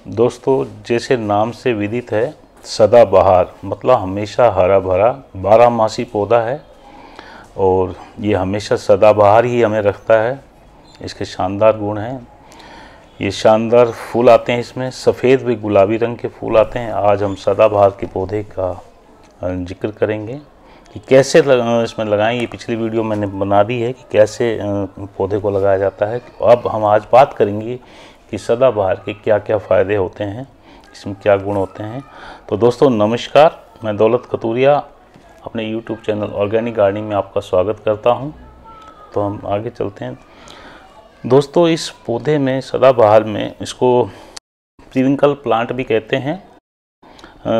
दोस्तों, जैसे नाम से विदित है, सदाबहार मतलब हमेशा हरा भरा 12 मासी पौधा है और ये हमेशा सदाबहार ही हमें रखता है। इसके शानदार गुण हैं। ये शानदार फूल आते हैं, इसमें सफ़ेद व गुलाबी रंग के फूल आते हैं। आज हम सदाबहार के पौधे का जिक्र करेंगे कि कैसे इसमें लगाएं। ये पिछली वीडियो मैंने बना दी है कि कैसे पौधे को लगाया जाता है। अब हम आज बात करेंगे कि सदाबहार के क्या क्या फ़ायदे होते हैं, इसमें क्या गुण होते हैं। तो दोस्तों नमस्कार, मैं दौलत खतूरिया अपने YouTube चैनल ऑर्गेनिक गार्डनिंग में आपका स्वागत करता हूं। तो हम आगे चलते हैं। दोस्तों, इस पौधे में सदाबहार में इसको प्रीविंकल प्लांट भी कहते हैं।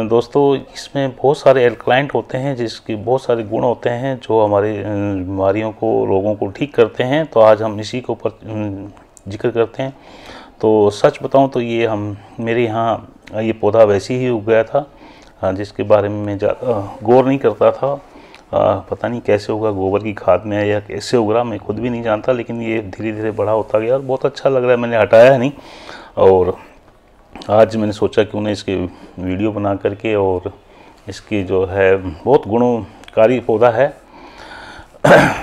दोस्तों, इसमें बहुत सारे एल्कलाइंट होते हैं जिसके बहुत सारे गुण होते हैं जो हमारी बीमारियों को, रोगों को ठीक करते हैं। तो आज हम इसी के ऊपर जिक्र करते हैं। तो सच बताऊं तो ये मेरे यहाँ ये पौधा वैसे ही उग गया था, जिसके बारे में मैं ज़्यादा गौर नहीं करता था। पता नहीं कैसे होगा, गोबर की खाद में या कैसे उग रहा, मैं खुद भी नहीं जानता। लेकिन ये धीरे धीरे बड़ा होता गया और बहुत अच्छा लग रहा है, मैंने हटाया नहीं। और आज मैंने सोचा क्यों ना इसके वीडियो बना करके, और इसकी जो है बहुत गुणकारी पौधा है।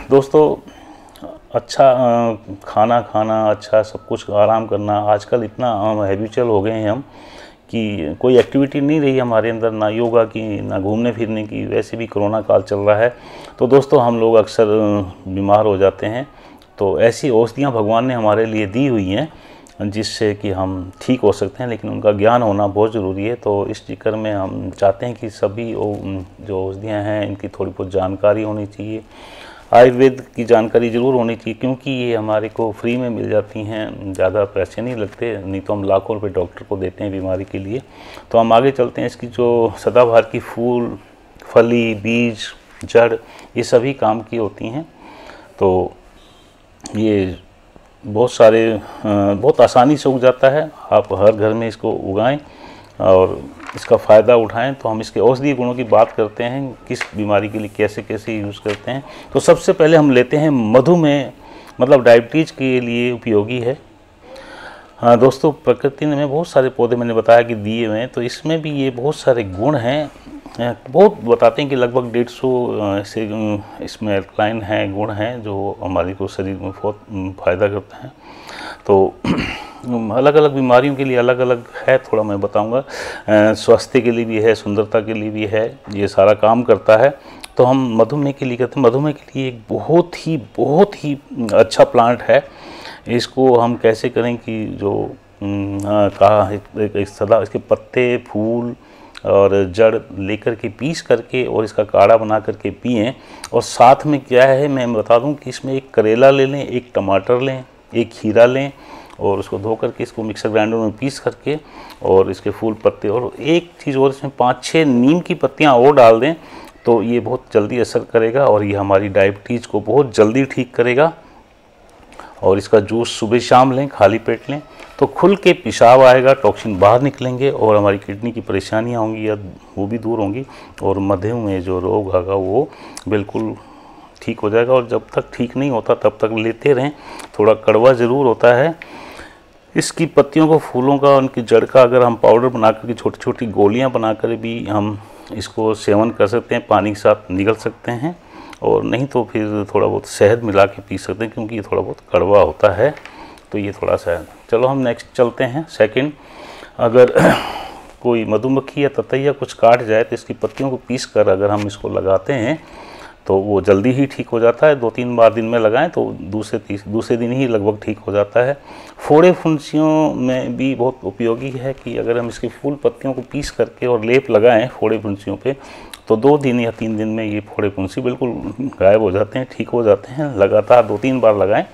दोस्तों, अच्छा खाना खाना, अच्छा सब कुछ आराम करना, आजकल इतना हैबिचुअल हो गए हैं हम कि कोई एक्टिविटी नहीं रही हमारे अंदर, ना योगा की, ना घूमने फिरने की। वैसे भी कोरोना काल चल रहा है तो दोस्तों हम लोग अक्सर बीमार हो जाते हैं। तो ऐसी औषधियाँ भगवान ने हमारे लिए दी हुई हैं जिससे कि हम ठीक हो सकते हैं, लेकिन उनका ज्ञान होना बहुत ज़रूरी है। तो इस चक्कर में हम चाहते हैं कि सभी जो औषधियाँ हैं इनकी थोड़ी बहुत जानकारी होनी चाहिए। आयुर्वेद की जानकारी ज़रूर होनी चाहिए, क्योंकि ये हमारे को फ्री में मिल जाती हैं, ज़्यादा पैसे नहीं लगते। नहीं तो हम लाखों रुपए डॉक्टर को देते हैं बीमारी के लिए। तो हम आगे चलते हैं। इसकी जो सदाबहार की फूल, फली, बीज, जड़, ये सभी काम की होती हैं। तो ये बहुत आसानी से उग जाता है। आप हर घर में इसको उगाएं और इसका फ़ायदा उठाएं। तो हम इसके औषधीय गुणों की बात करते हैं, किस बीमारी के लिए कैसे कैसे यूज़ करते हैं। तो सबसे पहले हम लेते हैं मधुमेह, मतलब डायबिटीज़ के लिए उपयोगी है। हाँ दोस्तों, प्रकृति ने बहुत सारे पौधे मैंने बताया कि दिए हुए हैं, तो इसमें भी ये बहुत सारे गुण हैं। बहुत बताते हैं कि लगभग 150 से इसमें एल्कलाइन हैं, गुण हैं जो हमारे को शरीर में बहुत फ़ायदा करते हैं। तो अलग अलग बीमारियों के लिए अलग अलग है, थोड़ा मैं बताऊंगा। स्वास्थ्य के लिए भी है, सुंदरता के लिए भी है, ये सारा काम करता है। तो हम मधुमेह के लिए कहते हैं, मधुमेह के लिए एक बहुत ही अच्छा प्लांट है। इसको हम कैसे करें कि जो सदा इसके पत्ते, फूल और जड़ लेकर के पीस करके और इसका काढ़ा बना करके पिएं। और साथ में क्या है मैं बता दूं कि इसमें एक करेला ले लें, एक टमाटर लें, एक खीरा लें और उसको धो करके इसको मिक्सर ग्राइंडर में पीस करके, और इसके फूल, पत्ते, और एक चीज़ और, इसमें 5-6 नीम की पत्तियां और डाल दें। तो ये बहुत जल्दी असर करेगा और ये हमारी डायबिटीज़ को बहुत जल्दी ठीक करेगा। और इसका जूस सुबह शाम लें, खाली पेट लें, तो खुल के पेशाब आएगा, टॉक्सिन बाहर निकलेंगे और हमारी किडनी की परेशानियाँ होंगी या वो भी दूर होंगी। और मधुमेह जो रोग होगा वो बिल्कुल ठीक हो जाएगा। और जब तक ठीक नहीं होता तब तक लेते रहें। थोड़ा कड़वा ज़रूर होता है। इसकी पत्तियों को, फूलों का, उनकी जड़ का अगर हम पाउडर बना कर के छोटी छोटी गोलियां बनाकर भी हम इसको सेवन कर सकते हैं, पानी के साथ निगल सकते हैं। और नहीं तो फिर थोड़ा बहुत शहद मिला के पी सकते हैं, क्योंकि ये थोड़ा बहुत कड़वा होता है। तो ये थोड़ा सा है। चलो हम नेक्स्ट चलते हैं। सेकंड, अगर कोई मधुमक्खी या ततैया कुछ काट जाए तो इसकी पत्तियों को पीस कर अगर हम इसको लगाते हैं तो वो जल्दी ही ठीक हो जाता है। 2-3 बार दिन में लगाएं तो दूसरे दिन ही लगभग ठीक हो जाता है। फोड़े फुंसियों में भी बहुत उपयोगी है कि अगर हम इसकी फूल पत्तियों को पीस करके और लेप लगाएं फोड़े फुंसियों पे, तो 2 दिन या 3 दिन में ये फोड़े फुंसी बिल्कुल गायब हो जाते हैं, ठीक हो जाते हैं। लगातार 2-3 बार लगाएं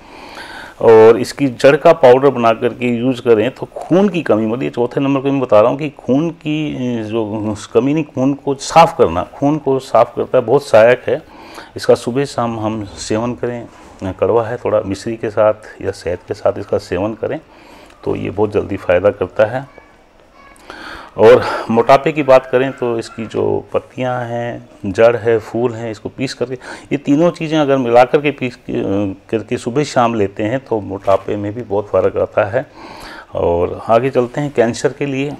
और इसकी जड़ का पाउडर बना करके यूज़ करें तो खून की कमी, मतलब ये चौथे नंबर पे मैं बता रहा हूँ कि खून की जो कमी नहीं, खून को साफ़ करना, खून को साफ़ करता है, बहुत सहायक है। इसका सुबह शाम हम सेवन करें। कड़वा है, थोड़ा मिश्री के साथ या शहद के साथ इसका सेवन करें तो ये बहुत जल्दी फ़ायदा करता है। और मोटापे की बात करें तो इसकी जो पत्तियां हैं, जड़ है, फूल हैं, इसको पीस करके, ये तीनों चीज़ें अगर मिला करके पीस करके सुबह शाम लेते हैं तो मोटापे में भी बहुत फ़र्क आता है। और आगे चलते हैं कैंसर के लिए।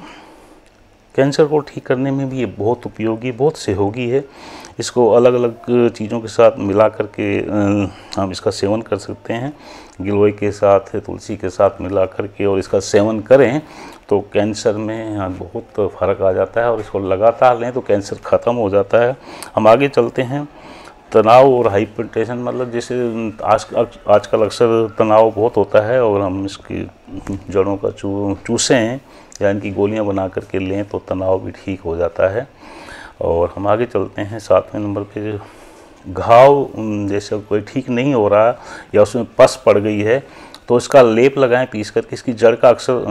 कैंसर को ठीक करने में भी ये बहुत उपयोगी, बहुत सहयोगी है। इसको अलग अलग चीज़ों के साथ मिला करके हम इसका सेवन कर सकते हैं। गिलोय के साथ, तुलसी के साथ मिला करके और इसका सेवन करें तो कैंसर में बहुत फ़र्क आ जाता है, और इसको लगातार लें तो कैंसर ख़त्म हो जाता है। हम आगे चलते हैं। तनाव और हाइपरटेंशन, मतलब जैसे आजकल अक्सर तनाव बहुत होता है और हम इसकी जड़ों का चूसें या इनकी गोलियां बना करके लें तो तनाव भी ठीक हो जाता है। और हम आगे चलते हैं 7वें नंबर पे। घाव जैसे कोई ठीक नहीं हो रहा या उसमें पस पड़ गई है तो इसका लेप लगाएं पीस करके। इसकी जड़ का अक्सर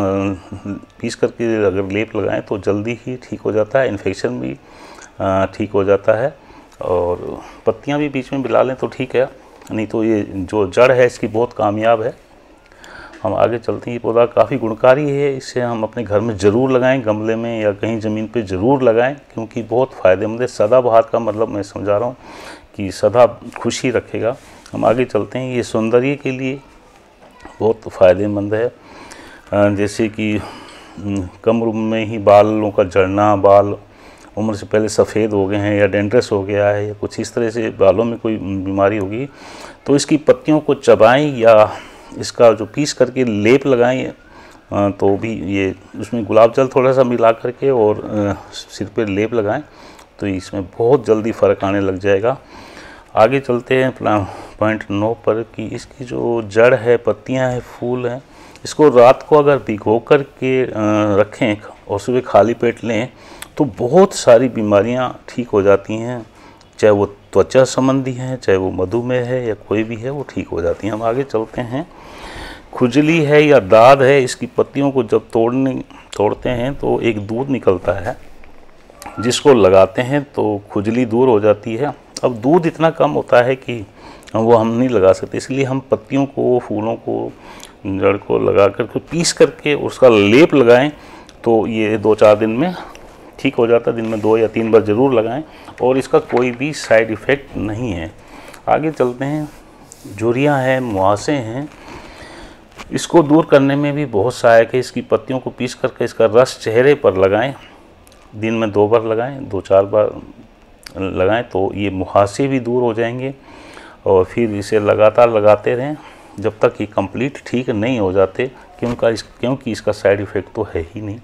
पीस करके अगर लेप लगाएं तो जल्दी ही ठीक हो जाता है। इन्फेक्शन भी ठीक हो जाता है, और पत्तियां भी बीच में मिला लें तो ठीक है, नहीं तो ये जो जड़ है इसकी बहुत कामयाब है। हम आगे चलते हैं। ये पौधा काफ़ी गुणकारी है, इसे हम अपने घर में ज़रूर लगाएं, गमले में या कहीं ज़मीन पे ज़रूर लगाएं, क्योंकि बहुत फ़ायदेमंद है। सदाबहार का मतलब मैं समझा रहा हूँ कि सदा खुशी रखेगा। हम आगे चलते हैं। ये सौंदर्य के लिए बहुत फ़ायदेमंद है। जैसे कि कम उम्र में ही बालों का झड़ना, बाल उम्र से पहले सफ़ेद हो गए हैं या डेंड्रस हो गया है या कुछ इस तरह से बालों में कोई बीमारी होगी, तो इसकी पत्तियों को चबाएं या इसका जो पीस करके लेप लगाएं तो भी ये उसमें गुलाब जल थोड़ा सा मिला करके और सिर पे लेप लगाएं तो इसमें बहुत जल्दी फ़र्क आने लग जाएगा। आगे चलते हैं पॉइंट 9 पर कि इसकी जो जड़ है, पत्तियां हैं, फूल हैं, इसको रात को अगर भिगो कर के रखें और सुबह खाली पेट लें तो बहुत सारी बीमारियां ठीक हो जाती हैं, चाहे वो त्वचा संबंधी हैं, चाहे वो मधुमेह है या कोई भी है, वो ठीक हो जाती हैं। हम आगे चलते हैं। खुजली है या दाद है, इसकी पत्तियों को जब तोड़ते हैं तो एक दूध निकलता है जिसको लगाते हैं तो खुजली दूर हो जाती है। अब दूध इतना कम होता है कि वो हम नहीं लगा सकते, इसलिए हम पत्तियों को, फूलों को, जड़ को लगा कर पीस करके उसका लेप लगाएं तो ये 2-4 दिन में ठीक हो जाता है। दिन में 2 या 3 बार ज़रूर लगाएं और इसका कोई भी साइड इफ़ेक्ट नहीं है। आगे चलते हैं। झुर्रियाँ हैं, मुहासे हैं, इसको दूर करने में भी बहुत सहायक है। इसकी पत्तियों को पीस करके इसका रस चेहरे पर लगाएं, दिन में 2 बार लगाएं, 2-4 बार लगाएं तो ये मुहासे भी दूर हो जाएंगे। और फिर इसे लगातार लगाते रहें जब तक ये कंप्लीट ठीक नहीं हो जाते, क्योंकि इसका साइड इफ़ेक्ट तो है ही नहीं,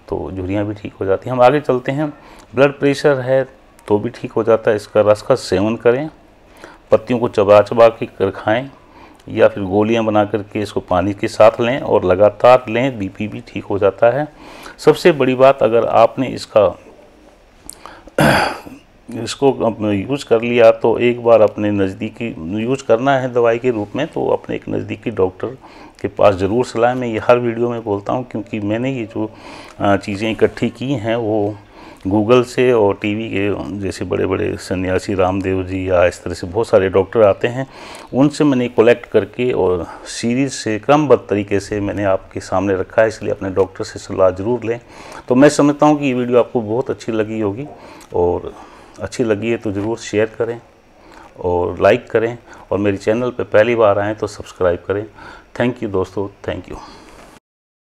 तो झुर्रियाँ भी ठीक हो जाती हैं। हम आगे चलते हैं। ब्लड प्रेशर है तो भी ठीक हो जाता है। इसका रस का सेवन करें, पत्तियों को चबा चबा के कर खाएँ या फिर गोलियां बना करके इसको पानी के साथ लें और लगातार लें, बीपी भी ठीक हो जाता है। सबसे बड़ी बात, अगर आपने इसको यूज़ कर लिया तो एक बार अपने नज़दीकी यूज़ करना है दवाई के रूप में, तो अपने एक नज़दीकी डॉक्टर के पास ज़रूर सलाह। मैं ये हर वीडियो में बोलता हूँ, क्योंकि मैंने ये जो चीज़ें इकट्ठी की हैं वो गूगल से और टीवी के जैसे बड़े बड़े सन्यासी रामदेव जी या इस तरह से बहुत सारे डॉक्टर आते हैं, उनसे मैंने कलेक्ट करके और सीरीज़ से क्रमबद्ध तरीके से मैंने आपके सामने रखा है, इसलिए अपने डॉक्टर से सलाह ज़रूर लें। तो मैं समझता हूँ कि ये वीडियो आपको बहुत अच्छी लगी होगी, और अच्छी लगी है तो ज़रूर शेयर करें और लाइक करें, और मेरे चैनल पर पहली बार आएँ तो सब्सक्राइब करें। थैंक यू दोस्तों, थैंक यू।